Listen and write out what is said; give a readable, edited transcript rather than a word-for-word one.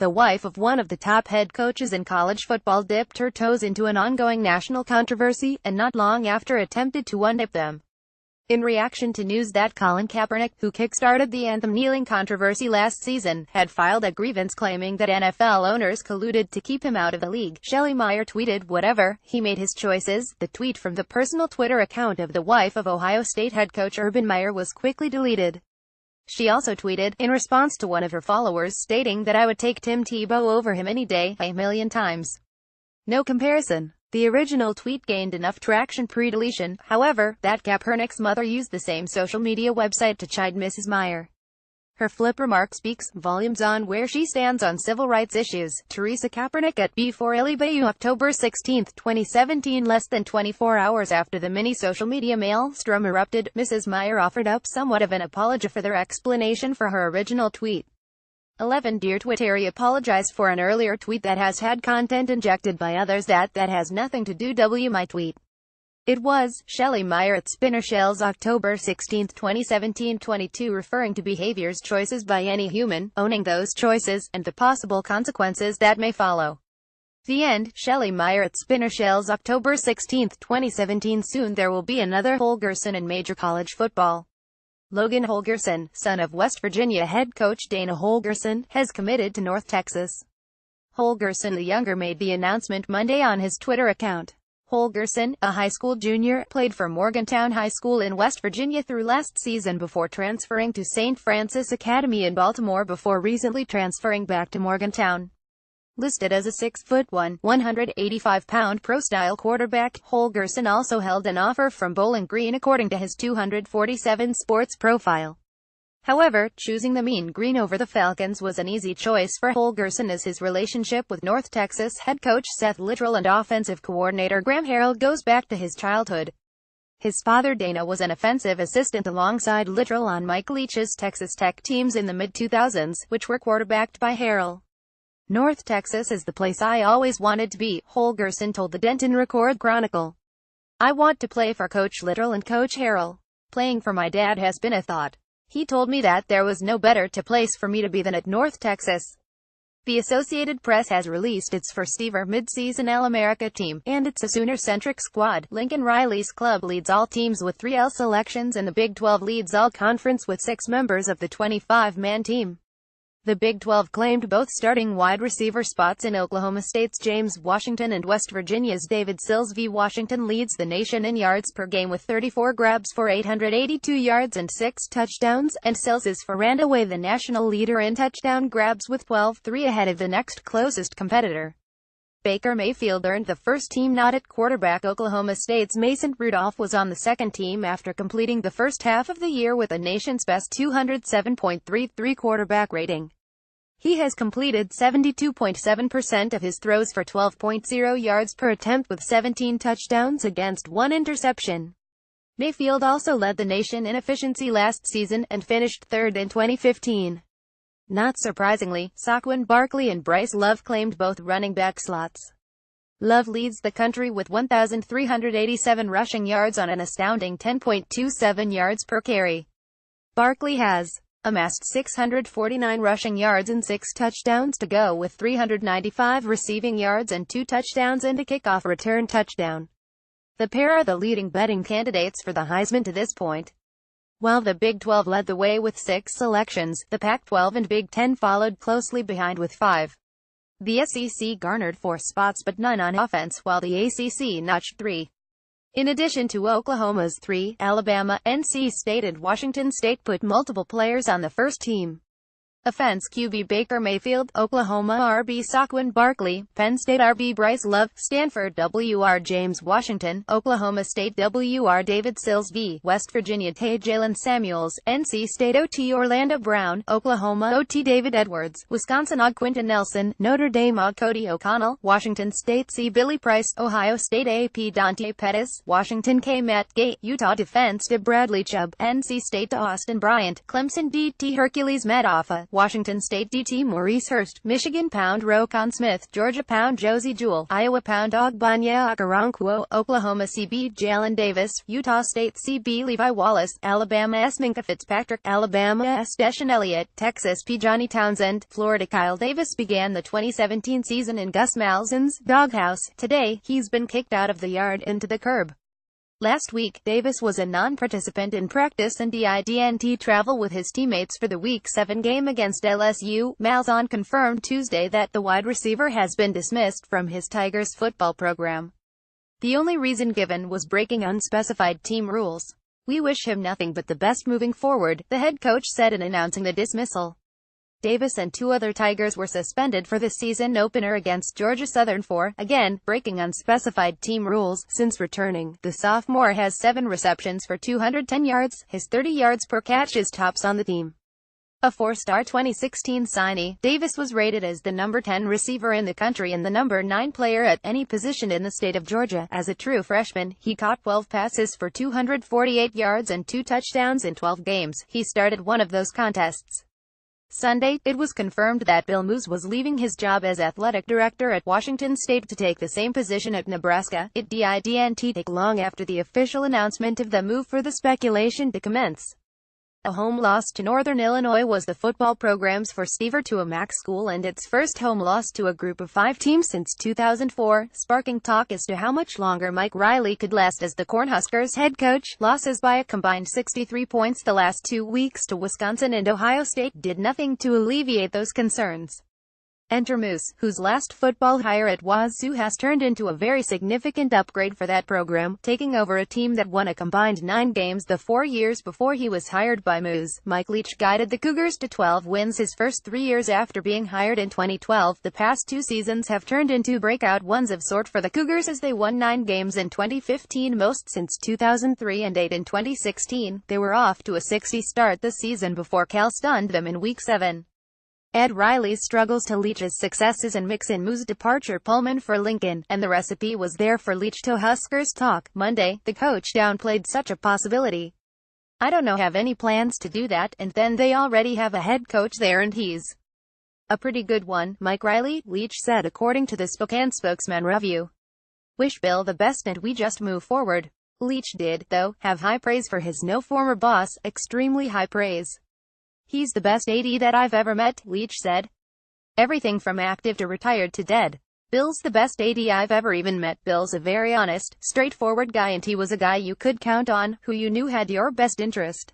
the wife of one of the top head coaches in college football, dipped her toes into an ongoing national controversy, and not long after attempted to undip them. In reaction to news that Colin Kaepernick, who kick-started the anthem kneeling controversy last season, had filed a grievance claiming that NFL owners colluded to keep him out of the league, Shelley Meyer tweeted, "Whatever, he made his choices." The tweet from the personal Twitter account of the wife of Ohio State head coach Urban Meyer was quickly deleted. She also tweeted, in response to one of her followers stating that "I would take Tim Tebow over him any day, a million times. No comparison." The original tweet gained enough traction pre-deletion, however, that Kaepernick's mother used the same social media website to chide Mrs. Meyer. Her flip remark speaks volumes on where she stands on civil rights issues. Teresa Kaepernick at B4 Bayou, October 16, 2017. Less than 24 hours after the mini social media maelstrom erupted, Mrs. Meyer offered up somewhat of an apology for their explanation for her original tweet. 11 Dear Twittery, apologize for an earlier tweet that has had content injected by others that has nothing to do with my tweet. It was Shelley Meyer at Spinner Shells, October 16, 2017. 22 Referring to behaviors, choices by any human, owning those choices, and the possible consequences that may follow. The end. Shelley Meyer at Spinner Shells, October 16, 2017. Soon there will be another Holgorsen in major college football. Logan Holgorsen, son of West Virginia head coach Dana Holgorsen, has committed to North Texas. Holgorsen the younger made the announcement Monday on his Twitter account. Holgorsen, a high school junior, played for Morgantown High School in West Virginia through last season before transferring to St. Francis Academy in Baltimore before recently transferring back to Morgantown. Listed as a 6'1", 185-pound pro-style quarterback, Holgorsen also held an offer from Bowling Green according to his 247 Sports profile. However, choosing the Mean Green over the Falcons was an easy choice for Holgorsen, as his relationship with North Texas head coach Seth Littrell and offensive coordinator Graham Harrell goes back to his childhood. His father Dana was an offensive assistant alongside Littrell on Mike Leach's Texas Tech teams in the mid-2000s, which were quarterbacked by Harrell. "North Texas is the place I always wanted to be," Holgorsen told the Denton Record-Chronicle. "I want to play for Coach Littrell and Coach Harrell. Playing for my dad has been a thought. He told me that there was no better place for me to be than at North Texas." The Associated Press has released its first-ever mid-season All-America team, and it's a Sooner-centric squad. Lincoln Riley's club leads all teams with 3 L selections, and the Big 12 leads all conference with 6 members of the 25-man team. The Big 12 claimed both starting wide receiver spots in Oklahoma State's James Washington and West Virginia's David Sills. Washington leads the nation in yards per game with 34 grabs for 882 yards and 6 touchdowns, and Sills is far and away the national leader in touchdown grabs with 12, 3 ahead of the next closest competitor. Baker Mayfield earned the first-team nod at quarterback. Oklahoma State's Mason Rudolph was on the second team after completing the first half of the year with a nation's best 207.33 quarterback rating. He has completed 72.7% of his throws for 12.0 yards per attempt with 17 touchdowns against 1 interception. Mayfield also led the nation in efficiency last season, and finished third in 2015. Not surprisingly, Saquon Barkley and Bryce Love claimed both running back slots. Love leads the country with 1,387 rushing yards on an astounding 10.27 yards per carry. Barkley has amassed 649 rushing yards and 6 touchdowns to go with 395 receiving yards and 2 touchdowns and a kickoff return touchdown. The pair are the leading betting candidates for the Heisman to this point. While the Big 12 led the way with 6 selections, the Pac-12 and Big 10 followed closely behind with 5. The SEC garnered 4 spots but none on offense, while the ACC notched 3. In addition to Oklahoma's 3, Alabama, NC State and Washington State put multiple players on the first team. Offense: QB Baker Mayfield, Oklahoma RB Saquon Barkley, Penn State RB Bryce Love, Stanford WR James Washington, Oklahoma State WR David Sills v. West Virginia T. Jalen Samuels, NC State OT Orlando Brown, Oklahoma OT David Edwards, Wisconsin OG Quentin Nelson, Notre Dame OG Cody O'Connell, Washington State C. Billy Price, Ohio State AP Dante Pettis, Washington K. Matt Gay, Utah Defense D. Bradley Chubb, NC State Austin Bryant, Clemson DT Hercules Matt Offa, Washington State DT Maurice Hurst, Michigan Pound Rokon Smith, Georgia Pound Josie Jewell, Iowa Pound Ogbanya Okoronkwo, Oklahoma CB Jalen Davis, Utah State CB Levi Wallace, Alabama S Minka Fitzpatrick, Alabama S Deshaun Elliott, Texas P Johnny Townsend, Florida Kyle Davis began the 2017 season in Gus Malzahn's doghouse. Today, he's been kicked out of the yard into the curb. Last week, Davis was a non-participant in practice and didn't travel with his teammates for the Week 7 game against LSU. Malzahn confirmed Tuesday that the wide receiver has been dismissed from his Tigers football program. The only reason given was breaking unspecified team rules. "We wish him nothing but the best moving forward," the head coach said in announcing the dismissal. Davis and two other Tigers were suspended for the season opener against Georgia Southern for, again, breaking unspecified team rules. Since returning, the sophomore has 7 receptions for 210 yards. His 30 yards per catch is tops on the team. A 4-star 2016 signee, Davis was rated as the number 10 receiver in the country and the number 9 player at any position in the state of Georgia. As a true freshman, he caught 12 passes for 248 yards and 2 touchdowns in 12 games. He started one of those contests. Sunday, it was confirmed that Bill Moos was leaving his job as athletic director at Washington State to take the same position at Nebraska. It didn't take long after the official announcement of the move for the speculation to commence. A home loss to Northern Illinois was the football program's first ever to a MAC school and its first home loss to a Group of 5 team since 2004, sparking talk as to how much longer Mike Riley could last as the Cornhuskers head coach. Losses by a combined 63 points the last 2 weeks to Wisconsin and Ohio State did nothing to alleviate those concerns. Enter Moose, whose last football hire at Wazoo has turned into a very significant upgrade for that program, taking over a team that won a combined 9 games the 4 years before he was hired by Moose. Mike Leach guided the Cougars to 12 wins his first 3 years after being hired in 2012. The past 2 seasons have turned into breakout ones of sort for the Cougars as they won 9 games in 2015, most since 2003, and 8 in 2016. They were off to a 6-0 start this season before Cal stunned them in Week 7. Ed Riley's struggles to Leach's successes and mix in Moo's departure Pullman for Lincoln, and the recipe was there for Leach to Huskers talk. Monday, the coach downplayed such a possibility. "I don't have any plans to do that, and then they already have a head coach there and he's a pretty good one, Mike Riley," Leach said according to the Spokane Spokesman Review. "Wish Bill the best and we just move forward." Leach did, though, have high praise for his former boss, extremely high praise. "He's the best AD that I've ever met," Leach said. "Everything from active to retired to dead. Bill's the best AD I've ever even met. Bill's a very honest, straightforward guy and he was a guy you could count on, who you knew had your best interest."